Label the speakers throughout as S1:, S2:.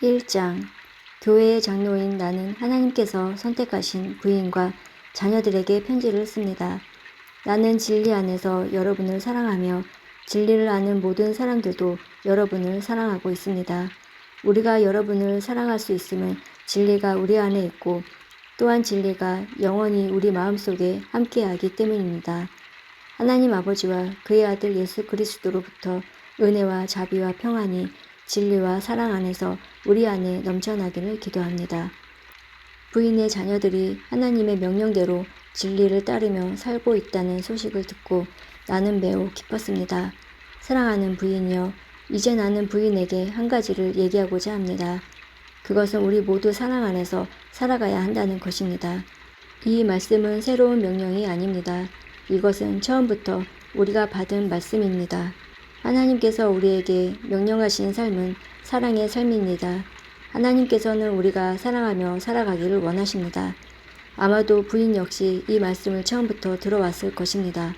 S1: 1장 교회의 장로인 나는 하나님께서 선택하신 부인과 자녀들에게 편지를 씁니다. 나는 진리 안에서 여러분을 사랑하며 진리를 아는 모든 사람들도 여러분을 사랑하고 있습니다. 우리가 여러분을 사랑할 수 있음은 진리가 우리 안에 있고 또한 진리가 영원히 우리 마음속에 함께하기 때문입니다. 하나님 아버지와 그의 아들 예수 그리스도로부터 은혜와 자비와 평안이 진리와 사랑 안에서 우리 안에 넘쳐나기를 기도합니다. 부인의 자녀들이 하나님의 명령대로 진리를 따르며 살고 있다는 소식을 듣고 나는 매우 기뻤습니다. 사랑하는 부인이여, 이제 나는 부인에게 한 가지를 얘기하고자 합니다. 그것은 우리 모두 사랑 안에서 살아가야 한다는 것입니다. 이 말씀은 새로운 명령이 아닙니다. 이것은 처음부터 우리가 받은 말씀입니다. 하나님께서 우리에게 명령하신 삶은 사랑의 삶입니다. 하나님께서는 우리가 사랑하며 살아가기를 원하십니다. 아마도 부인 역시 이 말씀을 처음부터 들어왔을 것입니다.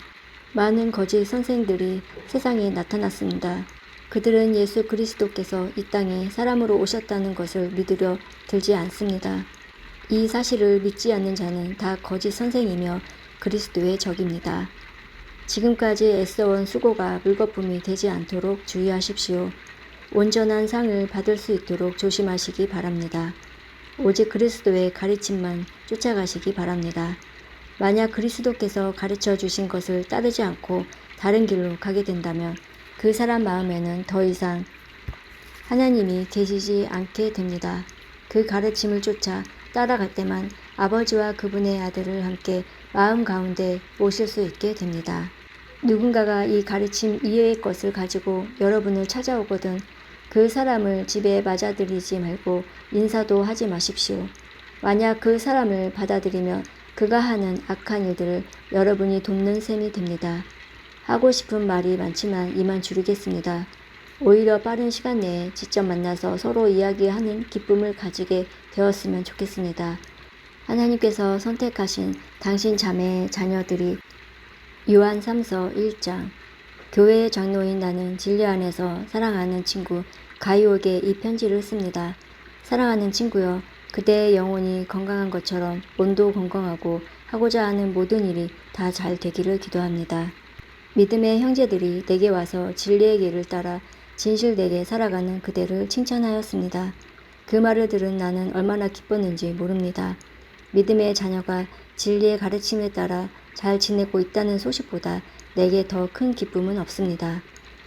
S1: 많은 거짓 선생들이 세상에 나타났습니다. 그들은 예수 그리스도께서 이 땅에 사람으로 오셨다는 것을 믿으려 들지 않습니다. 이 사실을 믿지 않는 자는 다 거짓 선생이며 그리스도의 적입니다. 지금까지 애써온 수고가 물거품이 되지 않도록 주의하십시오. 온전한 상을 받을 수 있도록 조심하시기 바랍니다. 오직 그리스도의 가르침만 쫓아가시기 바랍니다. 만약 그리스도께서 가르쳐 주신 것을 따르지 않고 다른 길로 가게 된다면 그 사람 마음에는 더 이상 하나님이 계시지 않게 됩니다. 그 가르침을 쫓아 따라갈 때만 아버지와 그분의 아들을 함께 마음 가운데 모실 수 있게 됩니다. 누군가가 이 가르침 이외의 것을 가지고 여러분을 찾아오거든 그 사람을 집에 맞아들이지 말고 인사도 하지 마십시오. 만약 그 사람을 받아들이면 그가 하는 악한 일들을 여러분이 돕는 셈이 됩니다. 하고 싶은 말이 많지만 이만 줄이겠습니다. 오히려 빠른 시간 내에 직접 만나서 서로 이야기하는 기쁨을 가지게 되었으면 좋겠습니다. 하나님께서 선택하신 당신 자매의 자녀들이 요한 3서 1장 교회의 장로인 나는 진리 안에서 사랑하는 친구 가이오에게 이 편지를 씁니다. 사랑하는 친구여, 그대의 영혼이 건강한 것처럼 몸도 건강하고 하고자 하는 모든 일이 다 잘 되기를 기도합니다. 믿음의 형제들이 내게 와서 진리의 길을 따라 진실되게 살아가는 그대를 칭찬하였습니다. 그 말을 들은 나는 얼마나 기뻤는지 모릅니다. 믿음의 자녀가 진리의 가르침에 따라 잘 지내고 있다는 소식보다 내게 더 큰 기쁨은 없습니다.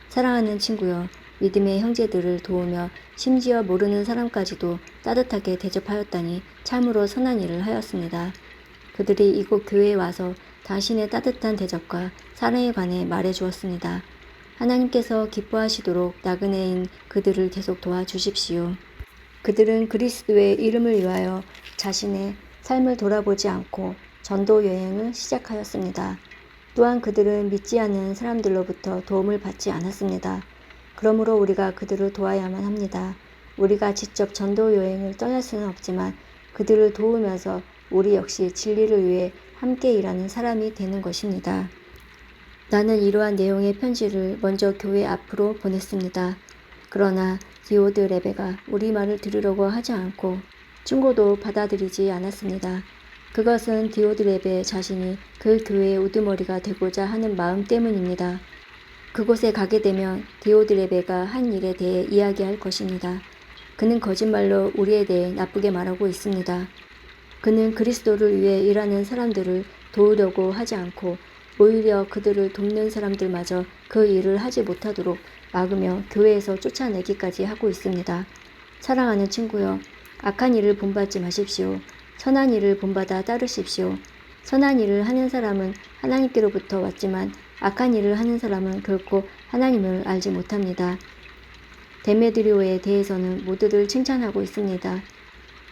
S1: 사랑하는 친구여, 믿음의 형제들을 도우며 심지어 모르는 사람까지도 따뜻하게 대접하였다니 참으로 선한 일을 하였습니다. 그들이 이곳 교회에 와서 당신의 따뜻한 대접과 사랑에 관해 말해 주었습니다. 하나님께서 기뻐하시도록 나그네인 그들을 계속 도와주십시오. 그들은 그리스도의 이름을 위하여 자신의 삶을 돌아보지 않고 전도 여행을 시작하였습니다. 또한 그들은 믿지 않는 사람들로부터 도움을 받지 않았습니다. 그러므로 우리가 그들을 도와야만 합니다. 우리가 직접 전도 여행을 떠날 수는 없지만 그들을 도우면서 우리 역시 진리를 위해 함께 일하는 사람이 되는 것입니다. 나는 이러한 내용의 편지를 먼저 교회 앞으로 보냈습니다. 그러나 디오드레베가 우리 말을 들으려고 하지 않고 충고도 받아들이지 않았습니다. 그것은 디오드레베 자신이 그 교회의 우두머리가 되고자 하는 마음 때문입니다. 그곳에 가게 되면 디오드레베가 한 일에 대해 이야기할 것입니다. 그는 거짓말로 우리에 대해 나쁘게 말하고 있습니다. 그는 그리스도를 위해 일하는 사람들을 도우려고 하지 않고 오히려 그들을 돕는 사람들마저 그 일을 하지 못하도록 막으며 교회에서 쫓아내기까지 하고 있습니다. 사랑하는 친구여, 악한 일을 본받지 마십시오. 선한 일을 본받아 따르십시오. 선한 일을 하는 사람은 하나님께로부터 왔지만 악한 일을 하는 사람은 결코 하나님을 알지 못합니다. 데메드리오에 대해서는 모두들 칭찬하고 있습니다.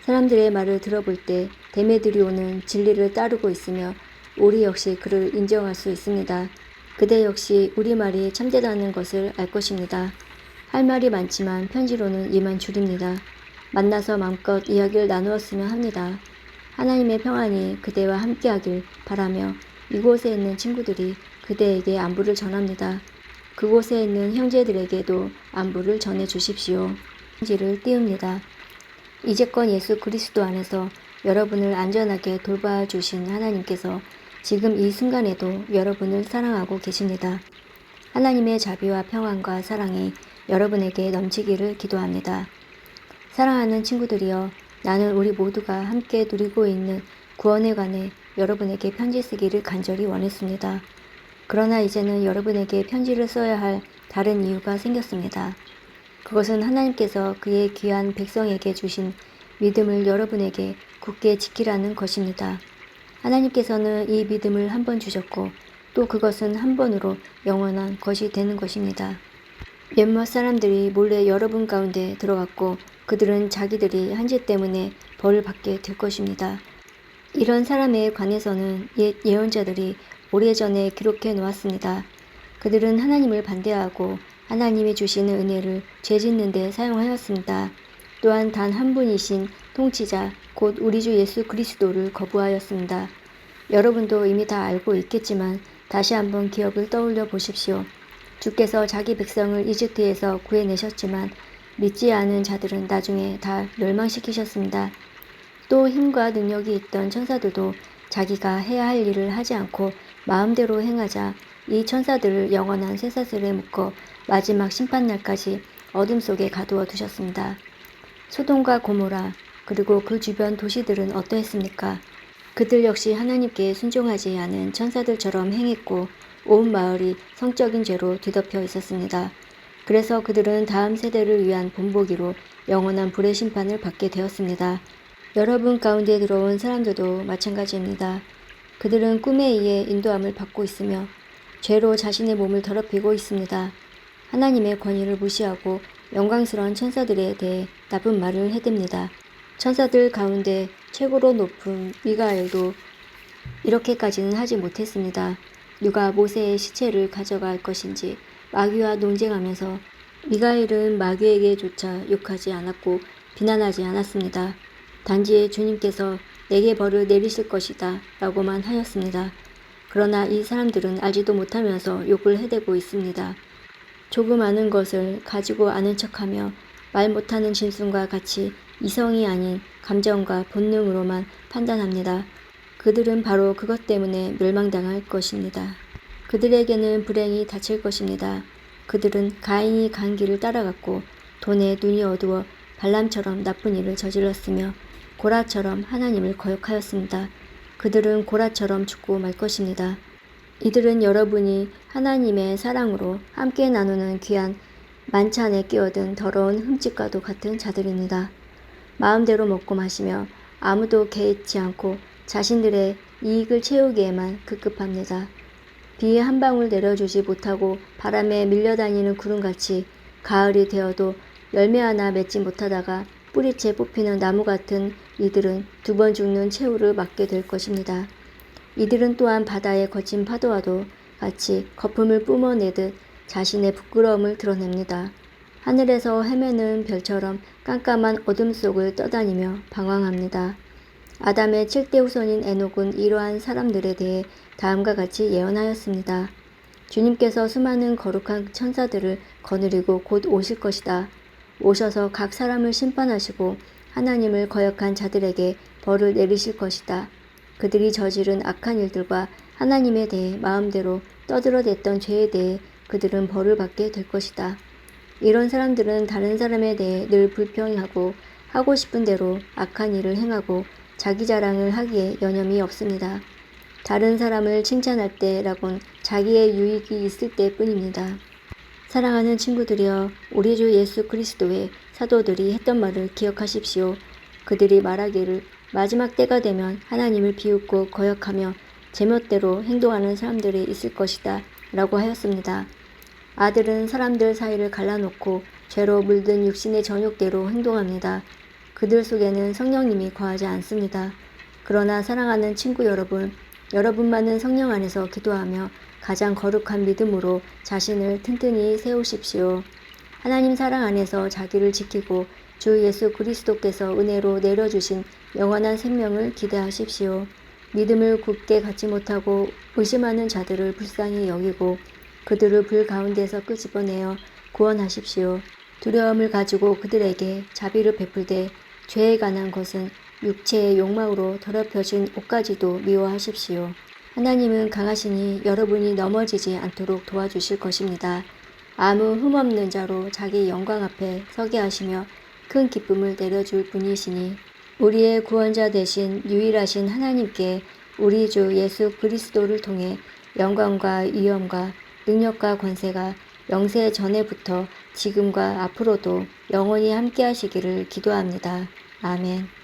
S1: 사람들의 말을 들어볼 때 데메드리오는 진리를 따르고 있으며 우리 역시 그를 인정할 수 있습니다. 그대 역시 우리 말이 참되다는 것을 알 것입니다. 할 말이 많지만 편지로는 이만 줄입니다. 만나서 마음껏 이야기를 나누었으면 합니다. 하나님의 평안이 그대와 함께하길 바라며 이곳에 있는 친구들이 그대에게 안부를 전합니다. 그곳에 있는 형제들에게도 안부를 전해 주십시오. 편지를 띄웁니다. 이제껏 예수 그리스도 안에서 여러분을 안전하게 돌봐주신 하나님께서 지금 이 순간에도 여러분을 사랑하고 계십니다. 하나님의 자비와 평안과 사랑이 여러분에게 넘치기를 기도합니다. 사랑하는 친구들이여, 나는 우리 모두가 함께 누리고 있는 구원에 관해 여러분에게 편지 쓰기를 간절히 원했습니다. 그러나 이제는 여러분에게 편지를 써야 할 다른 이유가 생겼습니다. 그것은 하나님께서 그의 귀한 백성에게 주신 믿음을 여러분에게 굳게 지키라는 것입니다. 하나님께서는 이 믿음을 한 번 주셨고 또 그것은 한 번으로 영원한 것이 되는 것입니다. 몇몇 사람들이 몰래 여러분 가운데 들어갔고 그들은 자기들이 한 죄 때문에 벌을 받게 될 것입니다. 이런 사람에 관해서는 옛 예언자들이 오래전에 기록해 놓았습니다. 그들은 하나님을 반대하고 하나님이 주시는 은혜를 죄 짓는 데 사용하였습니다. 또한 단 한 분이신 통치자 곧 우리 주 예수 그리스도를 거부하였습니다. 여러분도 이미 다 알고 있겠지만 다시 한번 기억을 떠올려 보십시오. 주께서 자기 백성을 이집트에서 구해내셨지만 믿지 않은 자들은 나중에 다 멸망시키셨습니다. 또 힘과 능력이 있던 천사들도 자기가 해야 할 일을 하지 않고 마음대로 행하자 이 천사들을 영원한 쇠사슬에 묶어 마지막 심판날까지 어둠 속에 가두어 두셨습니다. 소돔과 고모라 그리고 그 주변 도시들은 어떠했습니까? 그들 역시 하나님께 순종하지 않은 천사들처럼 행했고 온 마을이 성적인 죄로 뒤덮여 있었습니다. 그래서 그들은 다음 세대를 위한 본보기로 영원한 불의 심판을 받게 되었습니다. 여러분 가운데 들어온 사람들도 마찬가지입니다. 그들은 꿈에 의해 인도함을 받고 있으며 죄로 자신의 몸을 더럽히고 있습니다. 하나님의 권위를 무시하고 영광스러운 천사들에 대해 나쁜 말을 해댑니다. 천사들 가운데 최고로 높은 미가엘도 이렇게까지는 하지 못했습니다. 누가 모세의 시체를 가져갈 것인지 마귀와 논쟁하면서 미가엘은 마귀에게조차 욕하지 않았고 비난하지 않았습니다. 단지 주님께서 내게 벌을 내리실 것이다 라고만 하였습니다. 그러나 이 사람들은 알지도 못하면서 욕을 해대고 있습니다. 조금 아는 것을 가지고 아는 척하며 말 못하는 짐승과 같이 이성이 아닌 감정과 본능으로만 판단합니다. 그들은 바로 그것 때문에 멸망당할 것입니다. 그들에게는 불행이 닥칠 것입니다. 그들은 가인이 간 길을 따라갔고 돈에 눈이 어두워 발람처럼 나쁜 일을 저질렀으며 고라처럼 하나님을 거역하였습니다. 그들은 고라처럼 죽고 말 것입니다. 이들은 여러분이 하나님의 사랑으로 함께 나누는 귀한 만찬에 끼어든 더러운 흠집과도 같은 자들입니다. 마음대로 먹고 마시며 아무도 개의치 않고 자신들의 이익을 채우기에만 급급합니다. 비에 한 방울 내려주지 못하고 바람에 밀려다니는 구름같이 가을이 되어도 열매 하나 맺지 못하다가 뿌리채 뽑히는 나무 같은 이들은 두 번 죽는 최후를 맞게 될 것입니다. 이들은 또한 바다의 거친 파도와도 같이 거품을 뿜어내듯 자신의 부끄러움을 드러냅니다. 하늘에서 헤매는 별처럼 깜깜한 어둠 속을 떠다니며 방황합니다. 아담의 7대 후손인 에녹은 이러한 사람들에 대해 다음과 같이 예언하였습니다. 주님께서 수많은 거룩한 천사들을 거느리고 곧 오실 것이다. 오셔서 각 사람을 심판하시고 하나님을 거역한 자들에게 벌을 내리실 것이다. 그들이 저지른 악한 일들과 하나님에 대해 마음대로 떠들어댔던 죄에 대해 그들은 벌을 받게 될 것이다. 이런 사람들은 다른 사람에 대해 늘 불평하고 하고 싶은 대로 악한 일을 행하고 자기 자랑을 하기에 여념이 없습니다. 다른 사람을 칭찬할 때라곤 자기의 유익이 있을 때뿐입니다. 사랑하는 친구들이여, 우리 주 예수 그리스도의 사도들이 했던 말을 기억하십시오. 그들이 말하기를 마지막 때가 되면 하나님을 비웃고 거역하며 제멋대로 행동하는 사람들이 있을 것이다 라고 하였습니다. 아들은 사람들 사이를 갈라놓고 죄로 물든 육신의 정욕대로 행동합니다. 그들 속에는 성령님이 거하지 않습니다. 그러나 사랑하는 친구 여러분, 여러분만은 성령 안에서 기도하며 가장 거룩한 믿음으로 자신을 튼튼히 세우십시오. 하나님 사랑 안에서 자기를 지키고 주 예수 그리스도께서 은혜로 내려주신 영원한 생명을 기대하십시오. 믿음을 굳게 갖지 못하고 의심하는 자들을 불쌍히 여기고 그들을 불 가운데서 끄집어내어 구원하십시오. 두려움을 가지고 그들에게 자비를 베풀되 죄에 관한 것은 육체의 욕망으로 더럽혀진 옷까지도 미워하십시오. 하나님은 강하시니 여러분이 넘어지지 않도록 도와주실 것입니다. 아무 흠없는 자로 자기 영광 앞에 서게 하시며 큰 기쁨을 내려줄 분이시니 우리의 구원자 되신 유일하신 하나님께 우리 주 예수 그리스도를 통해 영광과 위엄과 능력과 권세가 영세 전에부터 지금과 앞으로도 영원히 함께 하시기를 기도합니다. 아멘.